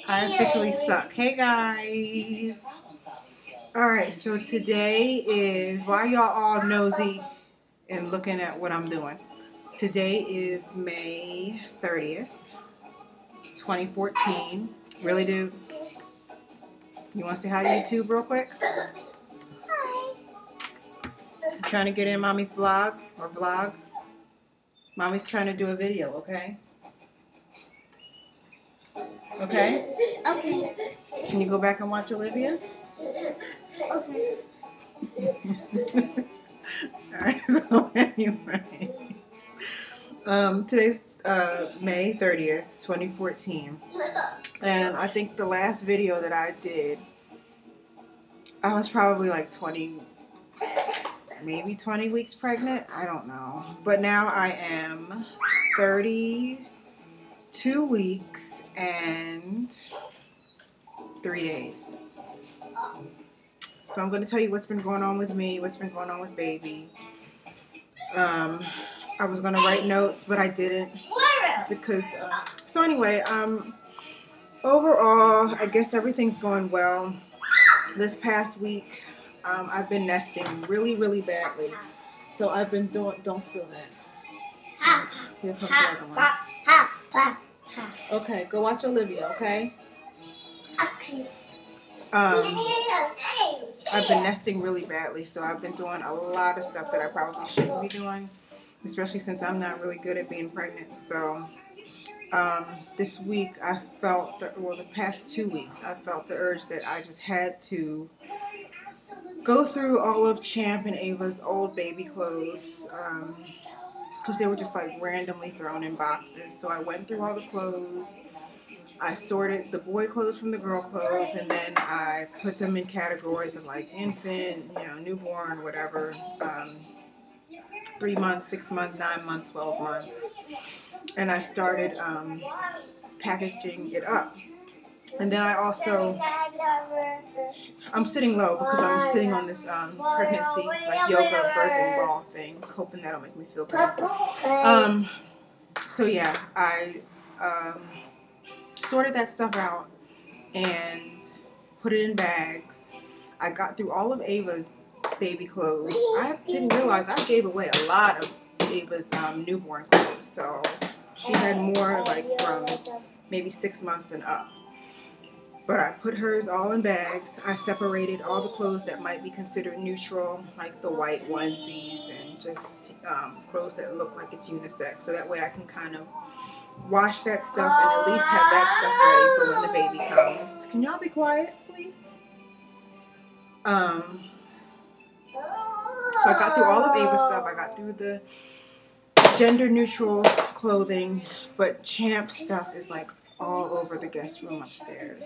I officially suck. Hey guys. Alright, so today is, why y'all all nosy and looking at what I'm doing? Today is May 30th, 2014. Really, dude? You want to say hi to YouTube real quick? Hi. I'm trying to get in Mommy's blog or vlog. Mommy's trying to do a video, okay? Okay? Okay. Can you go back and watch Olivia? Okay. Alright, so anyway. Today's May 30th, 2014. And I think the last video that I did, I was probably like 20, maybe 20 weeks pregnant. I don't know. But now I am 32 weeks and 3 days. So I'm going to tell you what's been going on with me, what's been going on with baby. I was going to write notes, but I didn't because, so anyway, overall, I guess everything's going well. This past week, I've been nesting really, really badly. So I've been doing, don't spill that. Here comes the other one. Okay, go watch Olivia, okay? Okay. I've been nesting really badly, so I've been doing a lot of stuff that I probably shouldn't be doing, especially since I'm not really good at being pregnant. So this week I felt, the past 2 weeks, I felt the urge that I just had to go through all of Champ and Ava's old baby clothes, because they were just like randomly thrown in boxes. So I went through all the clothes. I sorted the boy clothes from the girl clothes, and then I put them in categories of like infant, newborn, whatever, 3 months, 6 months, 9 months, 12 months. And I started packaging it up. And then I also, I'm sitting low because I'm sitting on this pregnancy, like yoga birthing ball thing, hoping that'll make me feel better. So yeah, I sorted that stuff out and put it in bags. I got through all of Ava's baby clothes. I didn't realize I gave away a lot of Ava's newborn clothes, so she had more like from maybe 6 months and up. But I put hers all in bags. I separated all the clothes that might be considered neutral, like the white onesies and just clothes that look like it's unisex, so that way I can kind of wash that stuff and at least have that stuff ready for when the baby comes. Can y'all be quiet, please? So I got through all of Ava's stuff. I got through the gender neutral clothing, but Champ stuff is like all over the guest room upstairs,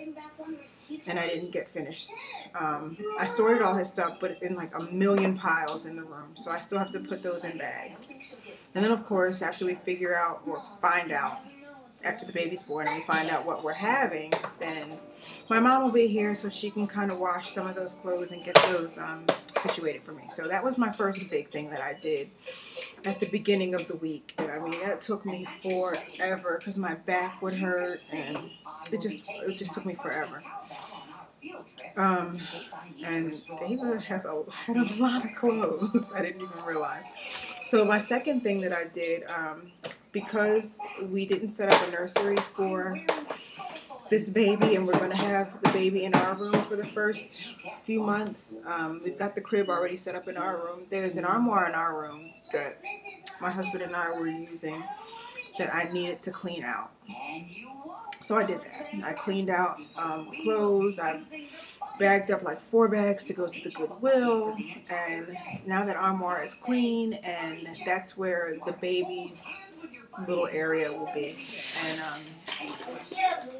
and I didn't get finished. I sorted all his stuff, but it's in like a million piles in the room, so I still have to put those in bags. And then of course, after we figure out or find out, after the baby's born and we find out what we're having, then my mom will be here so she can kind of wash some of those clothes and get those situated for me. So that was my first big thing that I did at the beginning of the week. And I mean, that took me forever because my back would hurt and it just took me forever. And Ava had a lot of clothes. I didn't even realize. So my second thing that I did, because we didn't set up a nursery for this baby and we're going to have the baby in our room for the first few months, we've got the crib already set up in our room. There's an armoire in our room that my husband and I were using that I needed to clean out. So I did that. I cleaned out clothes. I bagged up like 4 bags to go to the Goodwill, and now that armoire is clean, and that's where the baby's little area will be. And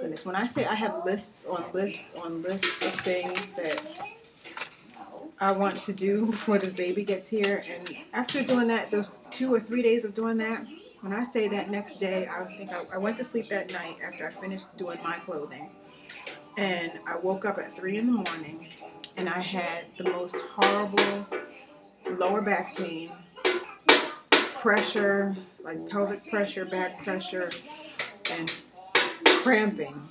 goodness, when I say I have lists on lists on lists of things that I want to do before this baby gets here, and after doing that, those 2 or 3 days of doing that, when I say that next day, I went to sleep that night after I finished doing my clothing. And I woke up at 3 in the morning and I had the most horrible lower back pain, pressure, like pelvic pressure, back pressure, and cramping,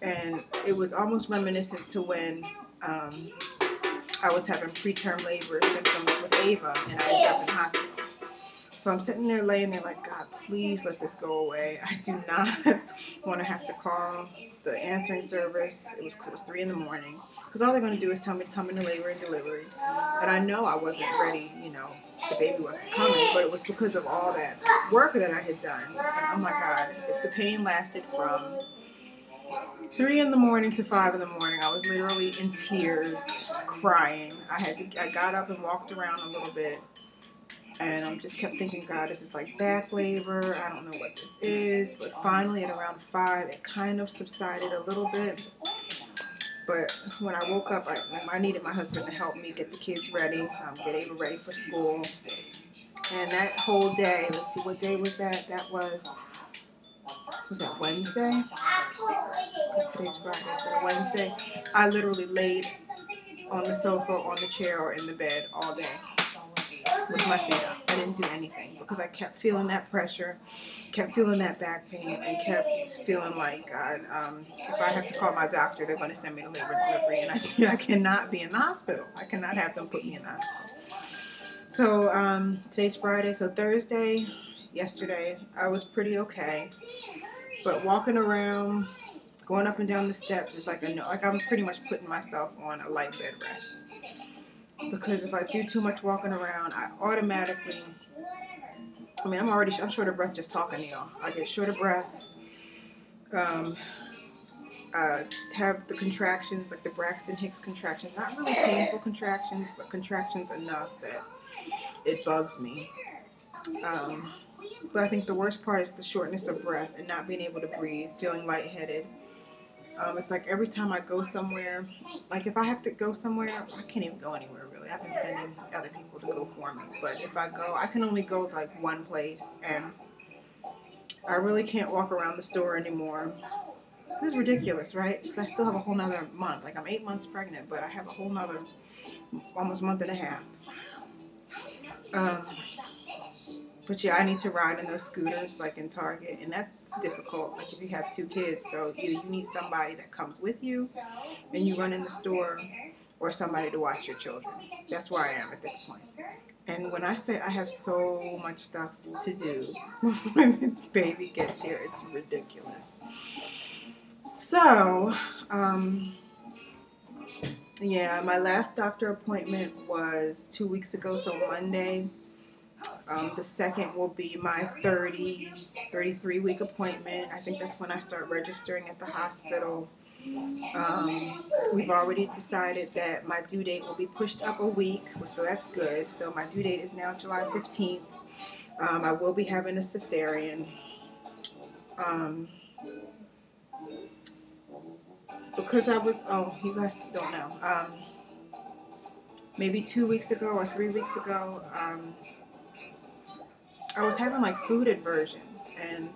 and it was almost reminiscent to when I was having preterm labor symptoms with Ava, and I ended up in hospital. So I'm sitting there laying there like, God, please let this go away. I do not want to have to call the answering service. It was 3 in the morning. Because all they're going to do is tell me to come into labor and delivery. And I know I wasn't ready, you know, the baby wasn't coming. But it was because of all that work that I had done. And oh my God, the pain lasted from 3 in the morning to 5 in the morning. I was literally in tears, crying. I got up and walked around a little bit. And I just kept thinking, God, this is like back labor. I don't know what this is. But finally, at around 5, it kind of subsided a little bit. But when I woke up, I needed my husband to help me get the kids ready, get Ava ready for school. And that whole day, let's see, what day was that? That was that Wednesday? Because today's Friday, so Wednesday. I literally laid on the sofa, on the chair, or in the bed all day with my feet up. I didn't do anything because I kept feeling that pressure, kept feeling that back pain, and kept feeling like, God, if I have to call my doctor, they're going to send me to labor and delivery, and I cannot be in the hospital. I cannot have them put me in the hospital. So today's Friday, so Thursday, yesterday, I was pretty okay, but walking around, going up and down the steps is like I'm pretty much putting myself on a light bed rest. Because if I do too much walking around, I automatically, I'm short of breath just talking to y'all. I get short of breath, have the contractions, like the Braxton Hicks contractions, not really painful contractions, but contractions enough that it bugs me. But I think the worst part is the shortness of breath and not being able to breathe, feeling lightheaded. It's like every time I go somewhere, like if I have to go somewhere, I can't even go anywhere really. I've been sending other people to go for me. But if I go, I can only go like one place, and I really can't walk around the store anymore. This is ridiculous, right? Because I still have a whole nother month. Like I'm 8 months pregnant, but I have a whole nother almost month and a half. But yeah, I need to ride in those scooters like in Target, and that's difficult. Like if you have 2 kids, so either you need somebody that comes with you and you run in the store, or somebody to watch your children. That's where I am at this point. And when I say I have so much stuff to do when this baby gets here, it's ridiculous. So, yeah, my last doctor appointment was 2 weeks ago, so Monday. The 2nd will be my 33-week appointment. I think that's when I start registering at the hospital. We've already decided that my due date will be pushed up a week, so that's good. So my due date is now July 15th. I will be having a cesarean. Because I was, you guys don't know, maybe 2 weeks ago or 3 weeks ago, I was having like food aversions, and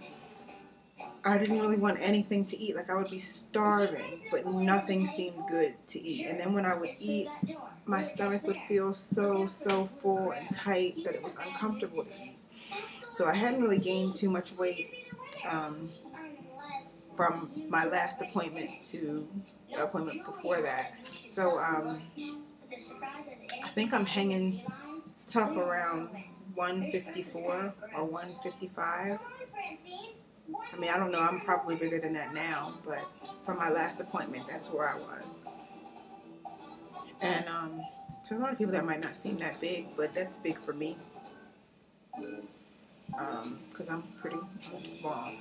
I didn't really want anything to eat. Like I would be starving, but nothing seemed good to eat. And then when I would eat, my stomach would feel so full and tight that it was uncomfortable to eat. So I hadn't really gained too much weight from my last appointment to the appointment before that. So I think I'm hanging tough around 154 or 155. I mean, I don't know, I'm probably bigger than that now, but from my last appointment, that's where I was. And to a lot of people that might not seem that big, but that's big for me, because I'm small.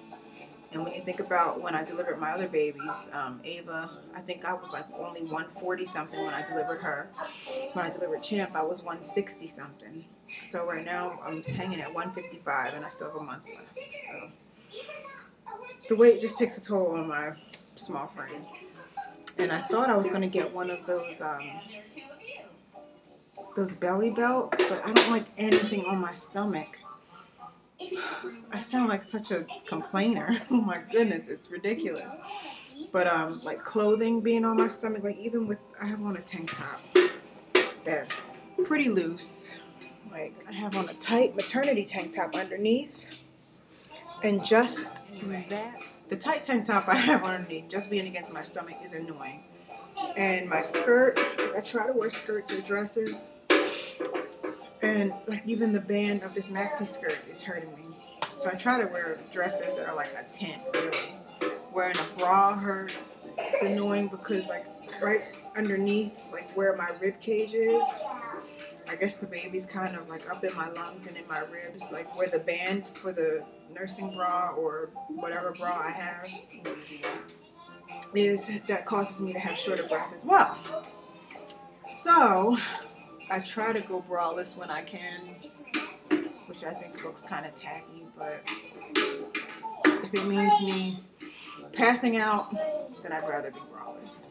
And when you think about when I delivered my other babies, Ava, I think I was like only 140 something when I delivered her. When I delivered Champ, I was 160 something. So right now I'm hanging at 155, and I still have a month left. So the weight just takes a toll on my small frame. And I thought I was going to get one of those belly belts, but I don't like anything on my stomach. I sound like such a complainer. Oh my goodness, it's ridiculous. But like clothing being on my stomach, like even with, I have on a tank top that's pretty loose. Like I have on a tight maternity tank top underneath, and just that the tight tank top I have underneath, just being against my stomach, is annoying. And my skirt, I try to wear skirts or dresses, and like even the band of this maxi skirt is hurting me. So I try to wear dresses that are like a tent, really. Wearing a bra hurts. It's annoying because like right underneath, like where my rib cage is, I guess the baby's kind of like up in my lungs and in my ribs, like where the band for the nursing bra or whatever bra I have is, that causes me to have shorter breath as well. So I try to go braless when I can, which I think looks kind of tacky, but if it means me passing out, then I'd rather be braless.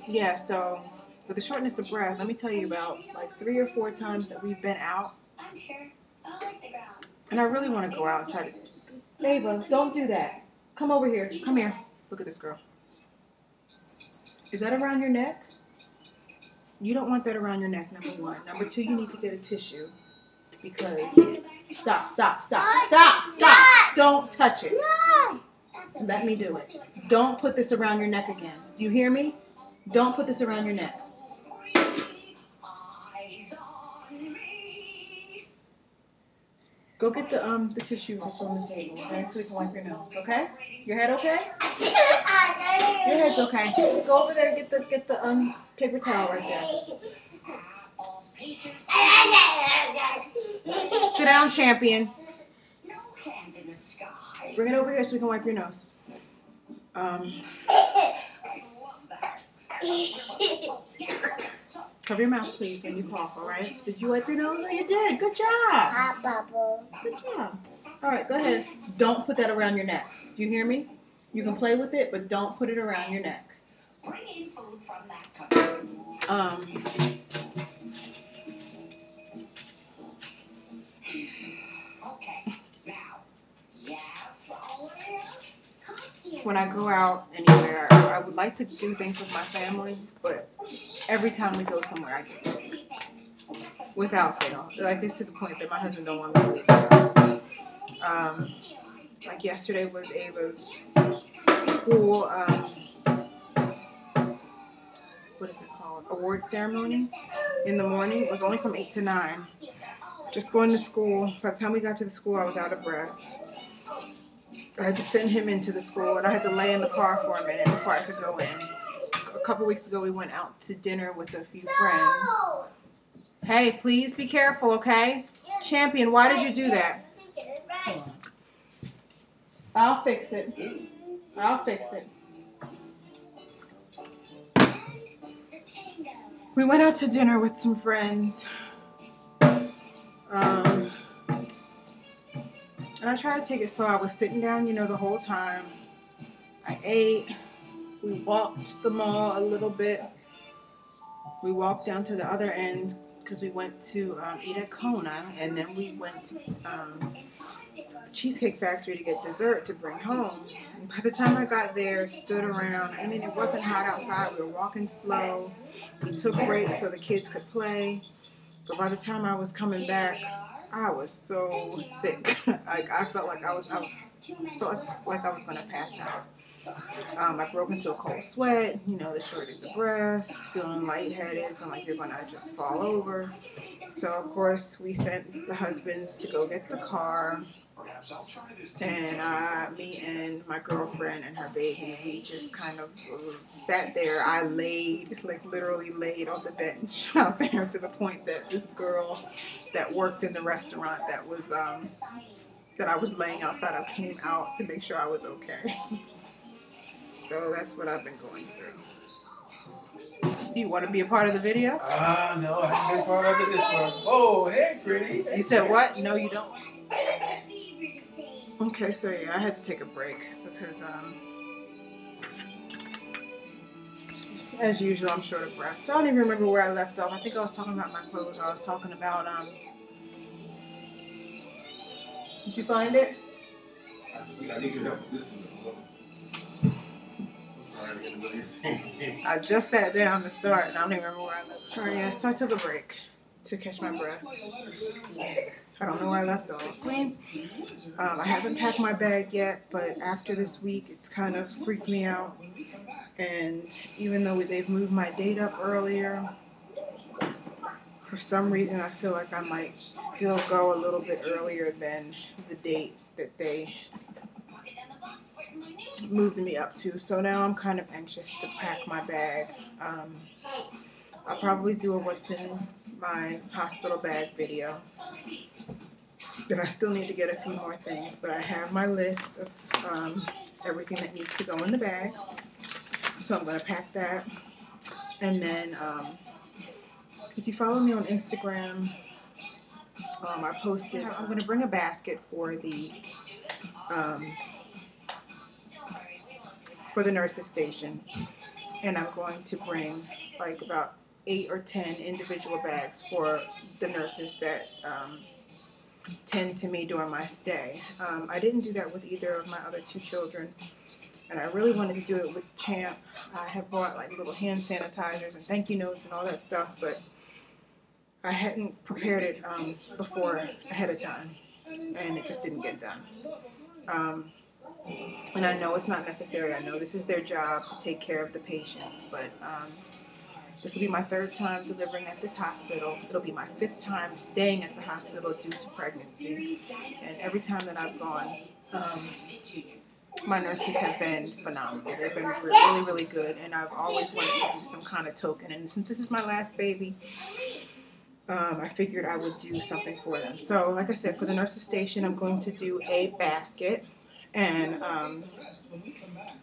Yeah, so with the shortness of breath, let me tell you about like 3 or 4 times that we've been out. And I really want to go out and try to... Ava, don't do that. Come over here. Come here. Look at this girl. Is that around your neck? You don't want that around your neck, number 1. Number 2, you need to get a tissue. Because... Stop. Don't touch it. Let me do it. Don't put this around your neck again. Do you hear me? Don't put this around your neck. Go get the tissue that's on the table, okay? So we can wipe your nose, okay? Your head okay? Your head's okay. Go over there and get the paper towel right there. Sit down, champion. Bring it over here so we can wipe your nose. Cover your mouth, please, when you cough, all right? Did you wipe your nose? Oh, you did. Good job. Hot bubble. Good job. All right, go ahead. Don't put that around your neck. Do you hear me? You can play with it, but don't put it around your neck. When I go out anywhere, I would like to do things with my family, but every time we go somewhere, I get sick. Without fail. Like, it's to the point that my husband don't want me to leave the house. Like yesterday was Ava's school, what is it called? Award ceremony in the morning. It was only from 8 to 9. Just going to school. By the time we got to the school, I was out of breath. I had to send him into the school, and I had to lay in the car for a minute before I could go in. A couple weeks ago, we went out to dinner with a few friends. Hey, please be careful, okay? Champion, why did you do that? I'll fix it. I'll fix it. We went out to dinner with some friends. And I tried to take it slow. I was sitting down, you know, the whole time. I ate. We walked the mall a little bit. We walked down to the other end because we went to eat at Kona. And then we went to the Cheesecake Factory to get dessert to bring home. And by the time I got there, stood around. I mean, it wasn't hot outside. We were walking slow. We took breaks so the kids could play. But by the time I was coming back, I was so sick. I felt like I was going to pass out. I broke into a cold sweat, you know, the shortness of breath, feeling lightheaded, feeling like you're going to just fall over. So, of course, we sent the husbands to go get the car. And me and my girlfriend and her baby, we just kind of sat there. I laid, like literally laid on the bench out there to the point that this girl that worked in the restaurant that I was laying outside of came out to make sure I was okay. So that's what I've been going through. Do you want to be a part of the video? No, I haven't been part of it this one. Oh, hey, pretty. You said what? No, you don't. Okay, so yeah, I had to take a break because, as usual, I'm short of breath. So I don't even remember where I left off. I think I was talking about my clothes. I was talking about, did you find it? I need your help with this one. I'm sorry, I'm getting really thinking. I just sat down to start, and I don't even remember where I left. All right, yeah, so I took a break to catch my breath. I don't know where I left off. Clean. I haven't packed my bag yet, but after this week, it's kind of freaked me out. And even though they've moved my date up earlier, for some reason I feel like I might still go a little bit earlier than the date that they moved me up to. So now I'm kind of anxious to pack my bag. I'll probably do a what's in my hospital bag video. Then I still need to get a few more things, but I have my list of everything that needs to go in the bag. So I'm going to pack that. And then if you follow me on Instagram, I posted, I'm going to bring a basket for the nurses station. And I'm going to bring like about 8 or 10 individual bags for the nurses that tend to me during my stay. I didn't do that with either of my other 2 children, and I really wanted to do it with Champ. I had bought like little hand sanitizers and thank you notes and all that stuff, but I hadn't prepared it ahead of time, and it just didn't get done. And I know it's not necessary. I know this is their job to take care of the patients, but this will be my 3rd time delivering at this hospital. It'll be my 5th time staying at the hospital due to pregnancy. And every time that I've gone, my nurses have been phenomenal. They've been really, really good. And I've always wanted to do some kind of token. And since this is my last baby, I figured I would do something for them. So like I said, for the nurses station, I'm going to do a basket. And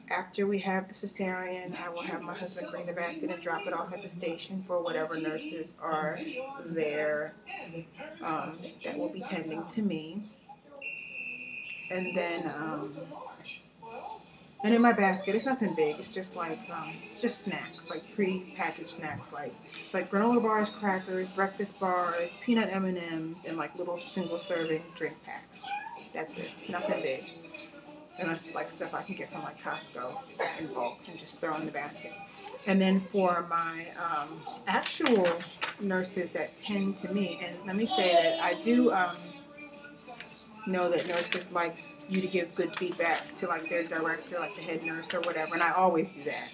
after we have the cesarean, I will have my husband bring the basket and drop it off at the station for whatever nurses are there that will be tending to me. And then, and in my basket, it's nothing big. It's just like, it's just snacks, like pre-packaged snacks. Like, it's like granola bars, crackers, breakfast bars, peanut M&Ms, and like little single-serving drink packs. That's it. Nothing big. And that's like stuff I can get from like Costco in bulk and just throw in the basket. And then for my actual nurses that tend to me, and let me say that I do know that nurses like you to give good feedback to like their director, like the head nurse or whatever, and I always do that.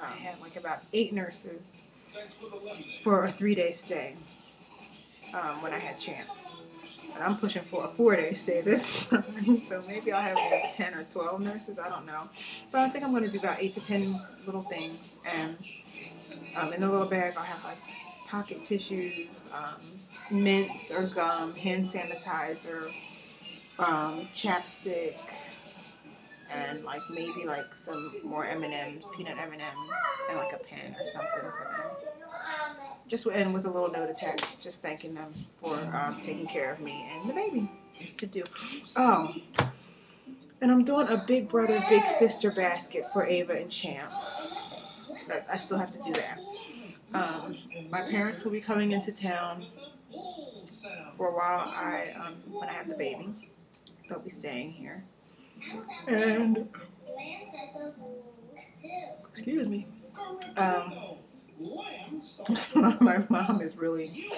I had like about 8 nurses for a 3-day stay when I had Champ. And I'm pushing for a 4-day stay this time, so maybe I'll have like 10 or 12 nurses, I don't know. But I think I'm going to do about 8 to 10 little things, and in the little bag I'll have like pocket tissues, mints or gum, hand sanitizer, chapstick, and like maybe like some more M&Ms, peanut M&Ms, and like a pen or something for them. Just and with a little note attached, just thanking them for taking care of me and the baby. Just to do. Oh, and I'm doing a big brother, big sister basket for Ava and Champ. I still have to do that. My parents will be coming into town for a while. When I have the baby, they'll be staying here. And excuse me. My mom is really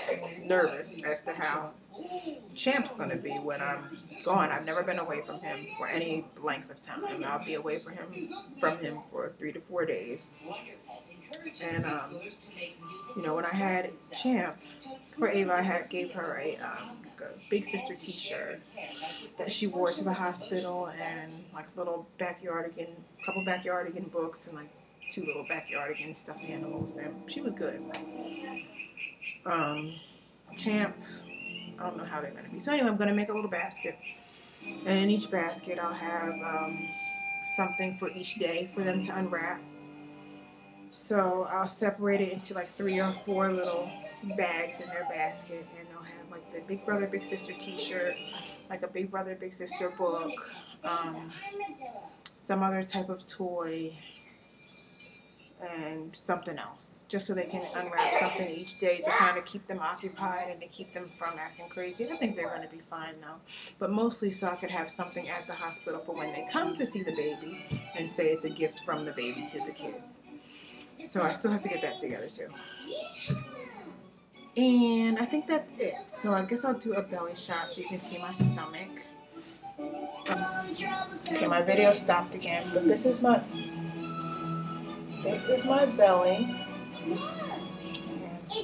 nervous as to how Champ's going to be when I'm gone. I've never been away from him for any length of time. I'll be away from him for 3 to 4 days. And when I had Champ for Ava, I gave her a big sister T-shirt that she wore to the hospital, and like little couple backyardigan books, and like 2 little backyardigan stuffed animals, and she was good. Champ, I don't know how they're going to be. So anyway, I'm going to make a little basket, and in each basket I'll have something for each day for them to unwrap. So I'll separate it into like 3 or 4 little bags in their basket, and I'll have like the Big Brother Big Sister T-shirt, like a Big Brother Big Sister book, some other type of toy, and something else, just so they can unwrap something each day to kind of keep them occupied and to keep them from acting crazy. I think they're going to be fine though, but mostly so I could have something at the hospital for when they come to see the baby and say it's a gift from the baby to the kids. So I still have to get that together too. And I think that's it. So I guess I'll do a belly shot so you can see my stomach. Okay, my video stopped again, but this is my belly.